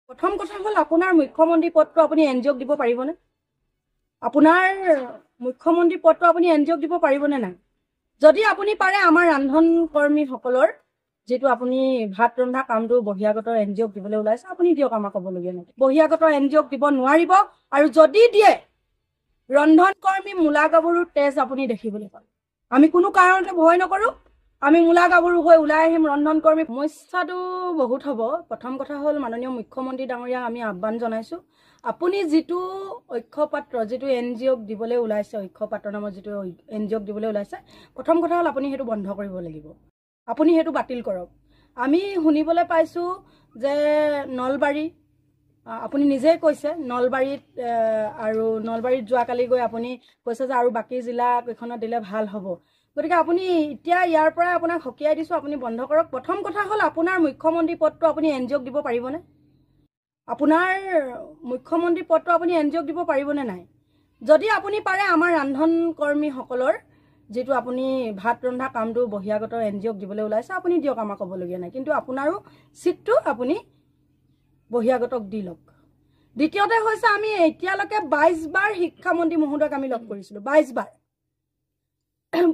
প্ৰথম কথা হ'ল আপোনাৰ মুখ্যমন্ত্ৰী পদটো আপুনি এনজিঅ'ক দিব পাৰিবনে? আপোনাৰ মুখ্যমন্ত্ৰী পদটো আপুনি এনজিঅ'ক দিব পাৰিবনে নাই? যদি আপুনি পাৰে আমাৰ ৰান্ধন কৰ্মীসকলৰ যেটো আপুনি ভাত ৰন্ধা কামটো বহিয়াগত এনজিঅ'ক দিবলৈ ওলাইছে আপুনি দিয়ক, আমাক ক'বলগীয়া নাই। বহিয়াগত এনজিঅ'ক দিব নোৱাৰিব, আৰু যদি দিয়ে ৰন্ধন কৰ্মী মূলা গাভৰুৰ তেজ আপুনি দেখিবলৈ পাব। আমি কোনো কাৰণতে ভয় নকৰো, আমি মূলা গাভৰু হৈ ওলাই আহিম ৰন্ধন কৰ্মী। সমস্যাটো বহুত হ'ব। প্ৰথম কথা হ'ল মাননীয় মুখ্যমন্ত্ৰী ডাঙৰীয়াক আমি আহ্বান জনাইছো, আপুনি যেটো ঐক্যপাত্ৰ যেটো এনজিঅ'ক দিবলৈ ওলাইছে, ঐক্যপাত্ৰ নামৰ যেটো এনজিঅ'ক দিবলৈ ওলাইছে, প্ৰথম কথা হ'ল আপুনি হেতু বন্ধ কৰিব লাগিব, আপুনি হেতু বাতিল কৰক। আমি শুনিবলৈ পাইছো যে নলবাৰী, আপুনি নিজে কৈছে নলবাৰীত আৰু নলবাৰীত যোৱাকালি গৈ আপুনি কৈছে যে আৰু বাকি জিলা কেইখনত দিলে ভাল হ'ব। গতিকে আপুনি এতিয়া ইয়াৰ পৰা আপোনাক হকিয়াই দিছো, আপুনি বন্ধ কৰক। প্ৰথম কথা হ'ল আপোনাৰ মুখ্যমন্ত্ৰী পদটো আপুনি এনজিঅ'ক দিব পাৰিবনে? আপোনাৰ মুখ্যমন্ত্ৰী পদটো আপুনি এনজিঅ'ক দিব পাৰিবনে নাই? যদি আপুনি পাৰে আমাৰ ৰান্ধন কৰ্মীসকলৰ যেটো আপুনি ভাত ৰন্ধা কামটো বহিয়াগত এনজিঅ'ক দিবলৈ ওলাইছে আপুনি দিয়ক, আমাক ক'বলগীয়া নাই। কিন্তু আপোনাৰো সিটটো আপুনি বহিয়াগতক দি লওক। দ্বিতীয়তে হৈছে আমি এতিয়ালৈকে 22 বাৰ শিক্ষামন্ত্ৰী মহোদয়ক আমি লগ কৰিছিলো, 22 বাৰ।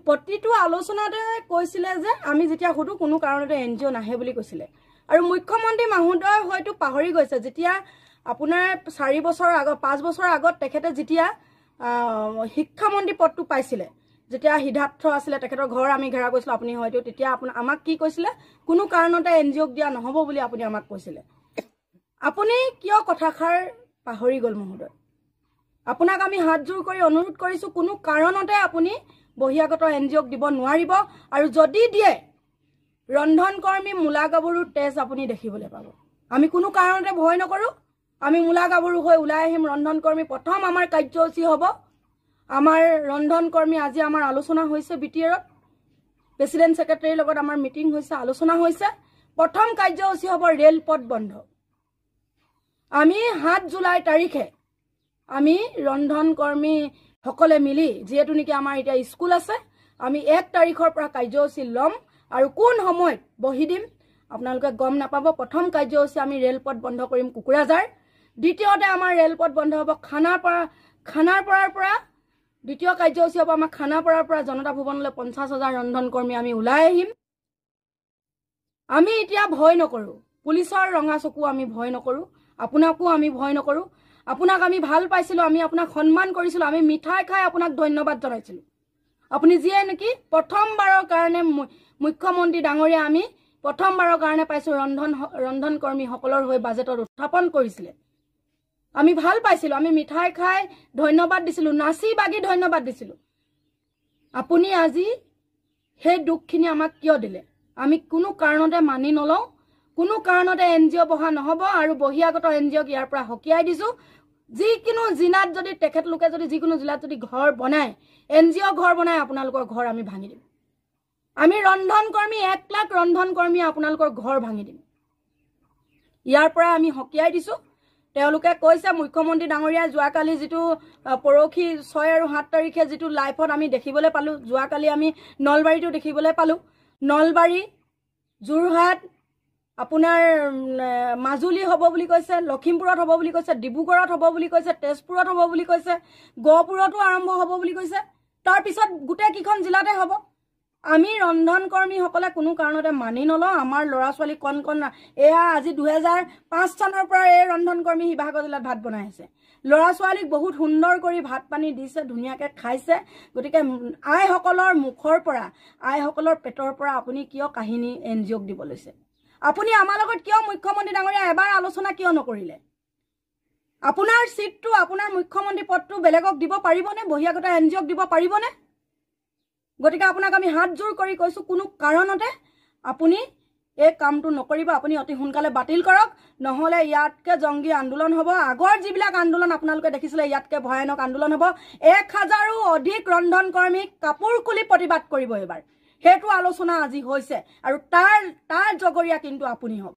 প্ৰতিটো আলোচনাতে কৈছিলে যে আমি যেতিয়া সুধো কোনো কাৰণতে এনজিঅ' নাহে বুলি কৈছিলে। আৰু মুখ্যমন্ত্ৰী মহোদয় হয়তো পাহৰি গৈছে, যেতিয়া আপোনাৰ 4 বছৰ আগত 5 বছৰ আগত তেখেতে যেতিয়া শিক্ষামন্ত্ৰী পদটো পাইছিলে, যেতিয়া সিদ্ধাৰ্থ আছিলে তেখেতৰ ঘৰ আমি ঘেৰা কৰিছিলো, আপুনি হয়তো তেতিয়া আমাক কি কৈছিলে, কোনো কাৰণতে এনজিঅ'ক দিয়া নহ'ব বুলি আপুনি আমাক কৈছিলে। আপুনি কিয় কথাষাৰ পাহৰি গ'ল মহোদয়? আপোনাক আমি হাতজোৰ কৰি অনুৰোধ কৰিছো, কোনো কাৰণতে আপুনি বহিয়াগত এনজিঅ'ক দিব নোৱাৰিব, আৰু যদি দিয়ে ৰন্ধন কৰ্মী মূলা গাভৰুৰ তেজ আপুনি দেখিবলৈ পাব। আমি কোনো কাৰণতে ভয় নকৰো, আমি মূলা গাভৰু হৈ ওলাই আহিম ৰন্ধন কৰ্মী। প্ৰথম আমাৰ কাৰ্যসূচী হ'ব আমাৰ ৰন্ধন কৰ্মী। আজি আমাৰ আলোচনা হৈছে বিটিআৰত, প্ৰেচিডেণ্ট ছেক্ৰেটাৰীৰ লগত আমাৰ মিটিং হৈছে, আলোচনা হৈছে। প্ৰথম কাৰ্যসূচী হ'ব ৰেলপথ বন্ধ। আমি 7 জুলাই তাৰিখে আমি ৰন্ধন কৰ্মী সকলে মিলি যেহেতু নেকি আমাৰ এতিয়া স্কুল আছে, আমি 1 তাৰিখৰ পৰা কাৰ্যসূচী ল'ম, আৰু কোন সময়ত বহি দিম আপোনালোকে গম নাপাব। প্ৰথম কাৰ্যসূচী আমি ৰেলপথ বন্ধ কৰিম কুকুৰাজাৰ। দ্বিতীয়তে আমাৰ ৰেলপথ বন্ধ হ'ব খানাপাৰাৰ পৰা। দ্বিতীয় কাৰ্যসূচী হ'ব আমাৰ খানাপাৰাৰ পৰা জনতা ভৱনলৈ 50,000 ৰন্ধন কৰ্মী আমি ওলাই আহিম। আমি এতিয়া ভয় নকৰো, পুলিচৰ ৰঙা চকু আমি ভয় নকৰো, আপোনাকো আমি ভয় নকৰো। আপোনাক আমি ভাল পাইছিলো, আমি আপোনাক সন্মান কৰিছিলো, আমি মিঠাই খাই আপোনাক ধন্যবাদ জনাইছিলো। আপুনি যিয়ে নেকি প্ৰথমবাৰৰ কাৰণে মুখ্যমন্ত্ৰী ডাঙৰীয়া আমি প্ৰথমবাৰৰ কাৰণে পাইছো ৰন্ধন কৰ্মীসকলৰ হৈ বাজেটত উত্থাপন কৰিছিলে। আমি ভাল পাইছিলো, আমি মিঠাই খাই ধন্যবাদ দিছিলো, নাচি বাগি ধন্যবাদ দিছিলো। আপুনি আজি সেই দুখখিনি আমাক কিয় দিলে? আমি কোনো কাৰণতে মানি নলওঁ, কোনো কাৰণতে এনজিঅ' বহা নহ'ব, আৰু বহিয়াগত এনজিঅ'ক ইয়াৰ পৰা হকিয়াই দিছো। যিকোনো জিলাত যদি তেখেতলোকে যদি যিকোনো জিলাত যদি ঘৰ বনায়, এনজিঅ' ঘৰ বনায়, আপোনালোকৰ ঘৰ আমি ভাঙি দিম। আমি ৰন্ধন কৰ্মী 1 লাখ ৰন্ধন কৰ্মী আপোনালোকৰ ঘৰ ভাঙি দিম। ইয়াৰ পৰা আমি হকিয়াই দিছো। তেওঁলোকে কৈছে মুখ্যমন্ত্ৰী ডাঙৰীয়া যোৱাকালি যেটো পৰখি 6 আৰু 7 তাৰিখে যেটো লাইভত আমি দেখিবলৈ পালো, যোৱাকালি আমি নলবাৰীটো দেখিবলৈ পালো। নলবাৰী, যোৰহাট, আপোনাৰ মাজুলী হ'ব বুলি কৈছে, লখিমপুৰত হ'ব বুলি কৈছে, ডিব্ৰুগড়ত হ'ব বুলি কৈছে, তেজপুৰত হ'ব বুলি কৈছে, গহপুৰতো আৰম্ভ হ'ব বুলি কৈছে। তাৰ পিছত গোটেই কিখন জিলাতে হ'ব। আমি ৰন্ধন কৰ্মীসকলে কোনো কাৰণতে মানি নলওঁ। আমাৰ ল'ৰা ছোৱালী কণ এয়া আজি 2005 চনৰ পৰা এই ৰন্ধন কৰ্মী শিৱসাগৰ জিলাত ভাত বনাই আছে। ল'ৰা ছোৱালীক বহুত সুন্দৰ কৰি ভাত পানী দিছে, ধুনীয়াকৈ খাইছে। গতিকে আইসকলৰ মুখৰ পৰা, আইসকলৰ পেটৰ পৰা আপুনি কিয় কাহিনী এনজিঅ'ক দিব লৈছে? আপুনি আমাৰ লগত কিয় মুখ্যমন্ত্ৰী ডাঙৰীয়া এবাৰ আলোচনা কিয় নকৰিলে? আপোনাৰ সিটটো, আপোনাৰ মুখ্যমন্ত্ৰী পদটো বেলেগক দিব পাৰিবনে? বহিয়াগত এনজিঅ'ক দিব পাৰিবনে? গতিকে আপোনাক আমি হাতজোৰ কৰি কৈছো, কোনো কাৰণতে আপুনি এই কামটো নকৰিব। আপুনি অতি সোনকালে বাতিল কৰক, নহলে ইয়াতকে জংগী আন্দোলন হ'ব। আগৰ যিবিলাক আন্দোলন আপোনালোকে দেখিছিলে ইয়াতকে ভয়ানক আন্দোলন হ'ব। 1000ৰো অধিক ৰন্ধন কৰ্মী কাপোৰ খুলি প্ৰতিবাদ কৰিব এবাৰ। সেইটো আলোচনা আজি হৈছে, আৰু তাৰ জগৰীয়া কিন্তু আপুনি হ'ব।